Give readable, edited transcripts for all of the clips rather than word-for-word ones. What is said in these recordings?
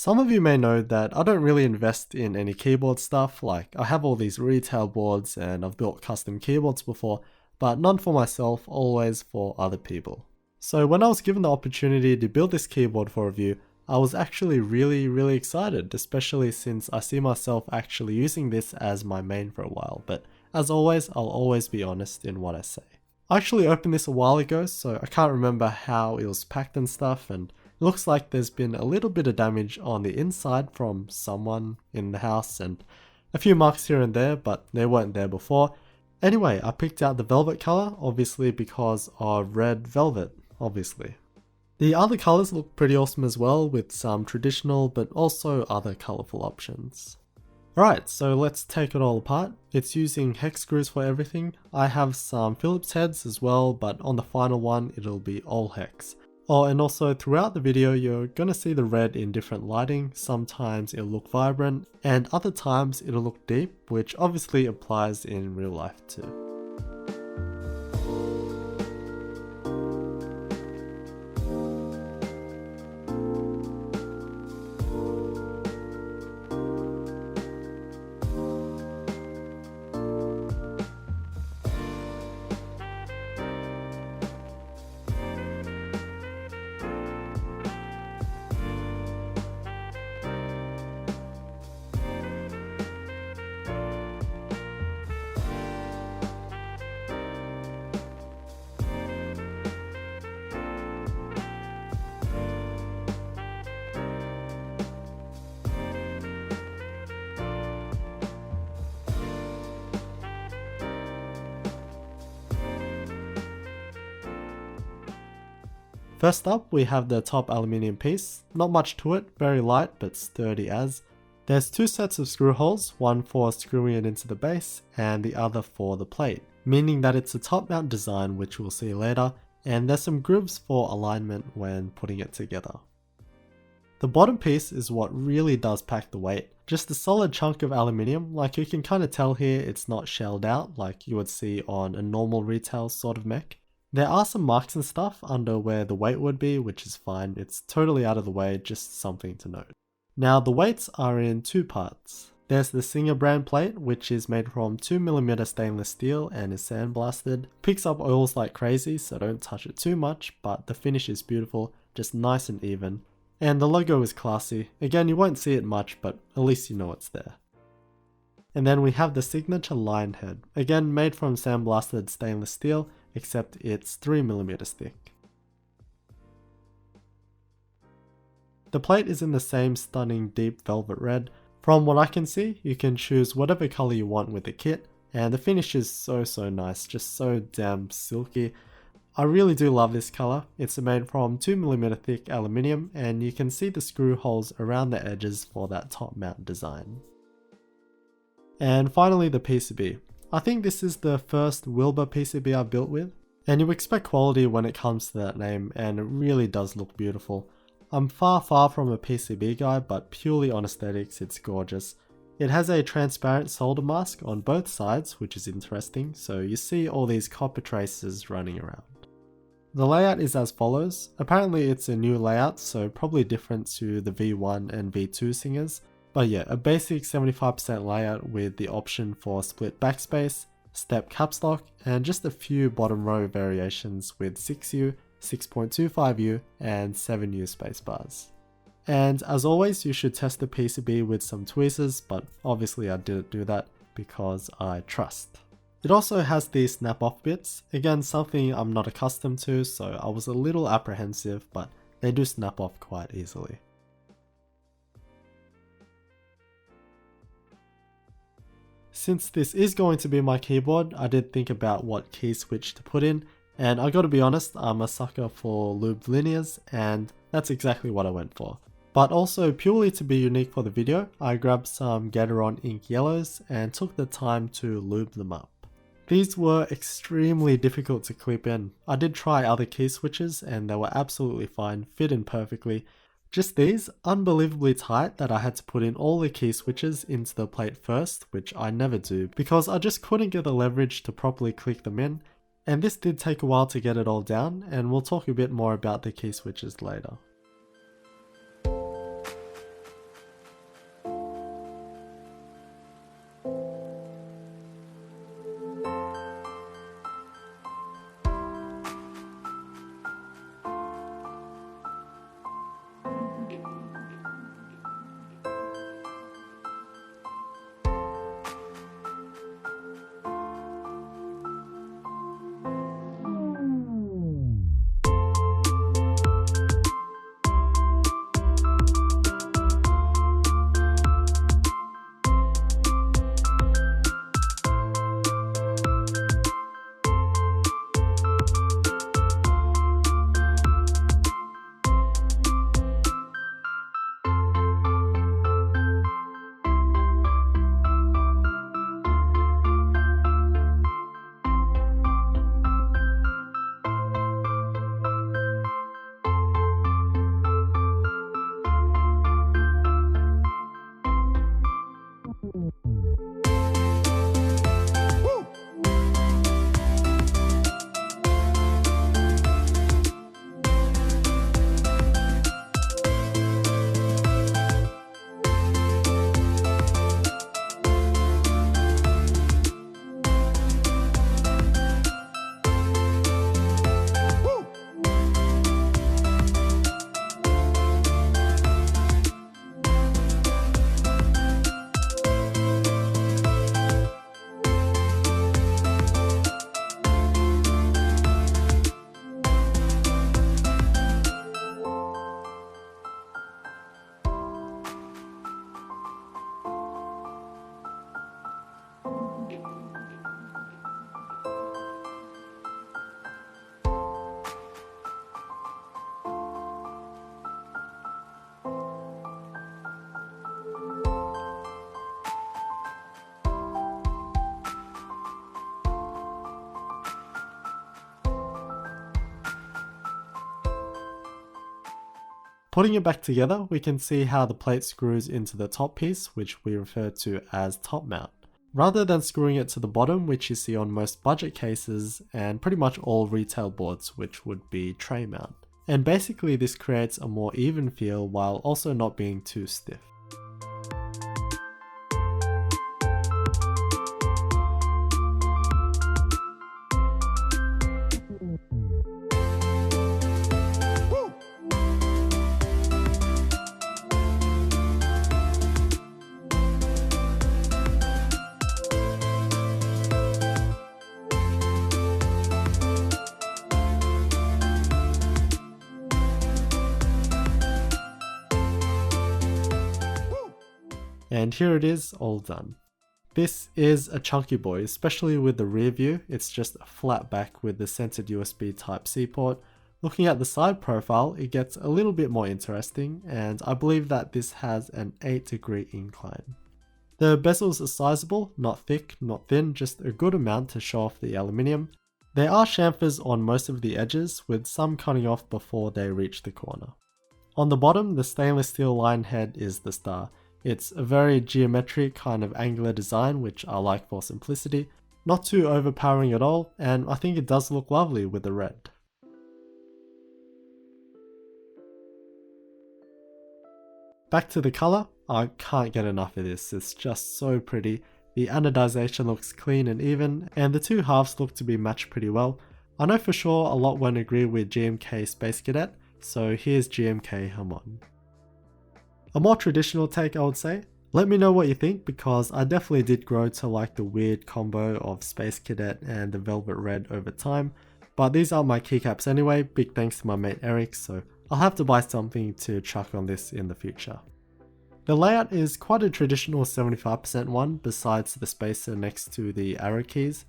Some of you may know that I don't really invest in any keyboard stuff, like I have all these retail boards and I've built custom keyboards before, but none for myself, always for other people. So when I was given the opportunity to build this keyboard for review, I was actually really excited, especially since I see myself actually using this as my main for a while, but as always, I'll always be honest in what I say. I actually opened this a while ago, so I can't remember how it was packed and stuff, and it looks like there's been a little bit of damage on the inside from someone in the house and a few marks here and there, but they weren't there before. Anyway, I picked out the velvet color, obviously because of red velvet, obviously. The other colors look pretty awesome as well, with some traditional but also other colorful options. Alright, so let's take it all apart. It's using hex screws for everything. I have some Phillips heads as well, but on the final one it'll be all hex. Oh, and also throughout the video you're gonna see the red in different lighting. Sometimes it'll look vibrant and other times it'll look deep, which obviously applies in real life too. First up, we have the top aluminium piece. Not much to it, very light but sturdy as. There's two sets of screw holes, one for screwing it into the base and the other for the plate, meaning that it's a top mount design, which we'll see later, and there's some grooves for alignment when putting it together. The bottom piece is what really does pack the weight. Just a solid chunk of aluminium, like you can kind of tell here it's not shelled out like you would see on a normal retail sort of mech. There are some marks and stuff under where the weight would be, which is fine, it's totally out of the way, just something to note. Now the weights are in two parts. There's the Singer brand plate, which is made from 2mm stainless steel and is sandblasted. Picks up oils like crazy, so don't touch it too much, but the finish is beautiful, just nice and even. And the logo is classy. Again, you won't see it much, but at least you know it's there. And then we have the signature line head, again made from sandblasted stainless steel, except it's 3mm thick. The plate is in the same stunning deep velvet red. From what I can see, you can choose whatever color you want with the kit, and the finish is so nice, just so damn silky. I really do love this color. It's made from 2mm thick aluminium, and you can see the screw holes around the edges for that top mount design. And finally the PCB. I think this is the first Wilbur PCB I've built with, and you expect quality when it comes to that name, and it really does look beautiful. I'm far from a PCB guy, but purely on aesthetics it's gorgeous. It has a transparent solder mask on both sides, which is interesting, so you see all these copper traces running around. The layout is as follows. Apparently it's a new layout, so probably different to the V1 and V2 Singers. But yeah, a basic 75% layout with the option for split backspace, step caps lock, and just a few bottom row variations with 6U, 6.25U, and 7U spacebars. And as always, you should test the PCB with some tweezers, but obviously I didn't do that because I trust. It also has these snap off bits, again something I'm not accustomed to, so I was a little apprehensive, but they do snap off quite easily. Since this is going to be my keyboard, I did think about what key switch to put in, and I gotta be honest, I'm a sucker for lubed linears, and that's exactly what I went for. But also purely to be unique for the video, I grabbed some Gateron ink yellows and took the time to lube them up. These were extremely difficult to clip in. I did try other key switches and they were absolutely fine, fit in perfectly. Just these, unbelievably tight that I had to put in all the key switches into the plate first, which I never do, because I just couldn't get the leverage to properly click them in, and this did take a while to get it all down, and we'll talk a bit more about the key switches later. Putting it back together, we can see how the plate screws into the top piece, which we refer to as top mount. Rather than screwing it to the bottom, which you see on most budget cases and pretty much all retail boards, which would be tray mount. And basically this creates a more even feel while also not being too stiff. And here it is, all done. This is a chunky boy, especially with the rear view. It's just a flat back with the centered USB Type-C port. Looking at the side profile, it gets a little bit more interesting, and I believe that this has an 8-degree incline. The bezels are sizable, not thick, not thin, just a good amount to show off the aluminium. There are chamfers on most of the edges, with some cutting off before they reach the corner. On the bottom, the stainless steel line head is the star. It's a very geometric kind of angular design, which I like for simplicity. Not too overpowering at all, and I think it does look lovely with the red. Back to the colour, I can't get enough of this, it's just so pretty. The anodization looks clean and even, and the two halves look to be matched pretty well. I know for sure a lot won't agree with GMK Space Cadet, so here's GMK Hamon. A more traditional take, I would say. Let me know what you think, because I definitely did grow to like the weird combo of Space Cadet and the Velvet Red over time, but these are my keycaps anyway, big thanks to my mate Eric, so I'll have to buy something to chuck on this in the future. The layout is quite a traditional 75% one, besides the spacer next to the arrow keys.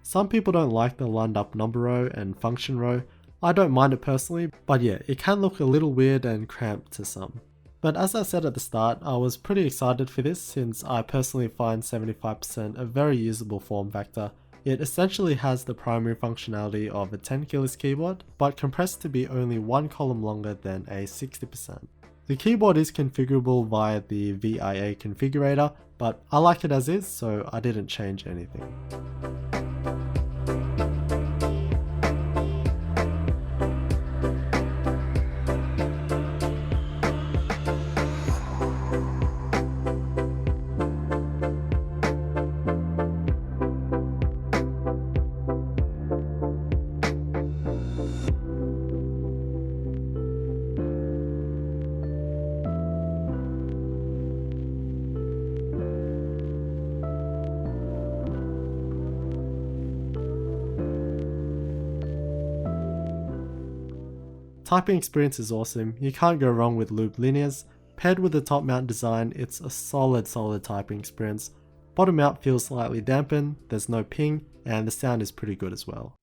Some people don't like the lined up number row and function row. I don't mind it personally, but yeah, it can look a little weird and cramped to some. But as I said at the start, I was pretty excited for this since I personally find 75% a very usable form factor. It essentially has the primary functionality of a 10 keyless keyboard, but compressed to be only one column longer than a 60%. The keyboard is configurable via the VIA configurator, but I like it as is, so I didn't change anything. Typing experience is awesome, you can't go wrong with loop linears. Paired with the top mount design, it's a solid typing experience. Bottom mount feels slightly dampened, there's no ping, and the sound is pretty good as well.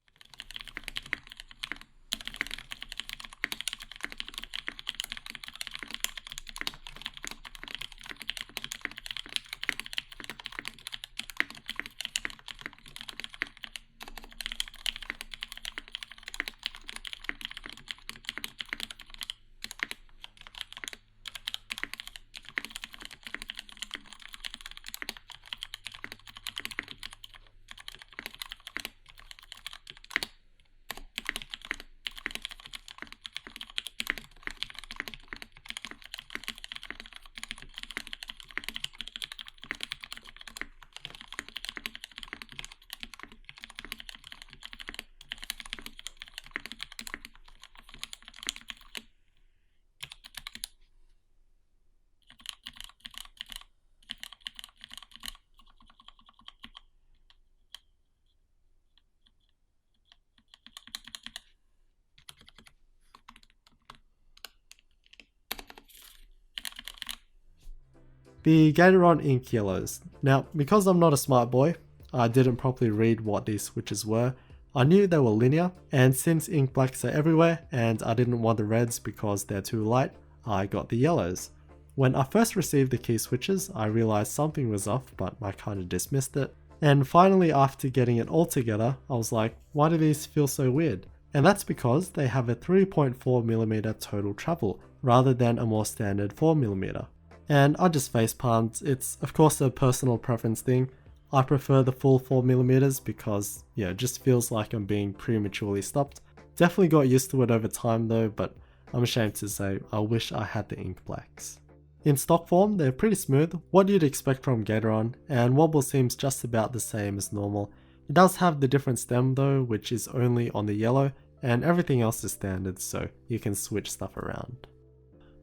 The Gateron ink yellows. Now, because I'm not a smart boy, I didn't properly read what these switches were. I knew they were linear, and since ink blacks are everywhere and I didn't want the reds because they're too light, I got the yellows. When I first received the key switches, I realized something was off, but I kind of dismissed it. And finally, after getting it all together, I was like, why do these feel so weird? And that's because they have a 3.4mm total travel rather than a more standard 4mm. And I just facepalmed. It's of course a personal preference thing. I prefer the full 4mm because yeah, it just feels like I'm being prematurely stopped. Definitely got used to it over time though, but I'm ashamed to say I wish I had the ink blacks. In stock form, they're pretty smooth, what you'd expect from Gateron, and wobble seems just about the same as normal. It does have the different stem though, which is only on the yellow, and everything else is standard, so you can switch stuff around.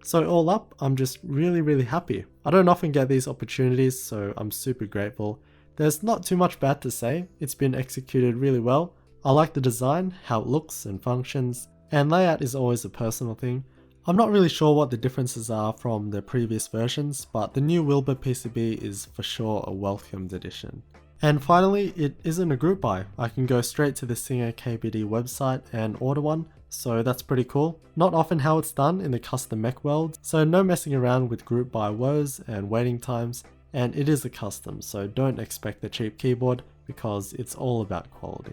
So all up, I'm just really happy. I don't often get these opportunities, so I'm super grateful. There's not too much bad to say, it's been executed really well. I like the design, how it looks and functions, and layout is always a personal thing. I'm not really sure what the differences are from the previous versions, but the new Wilbur PCB is for sure a welcomed addition. And finally, it isn't a group buy. I can go straight to the Singer KBD website and order one, so that's pretty cool. Not often how it's done in the custom mech world, so no messing around with group buy woes and waiting times, and it is a custom, so don't expect a cheap keyboard because it's all about quality.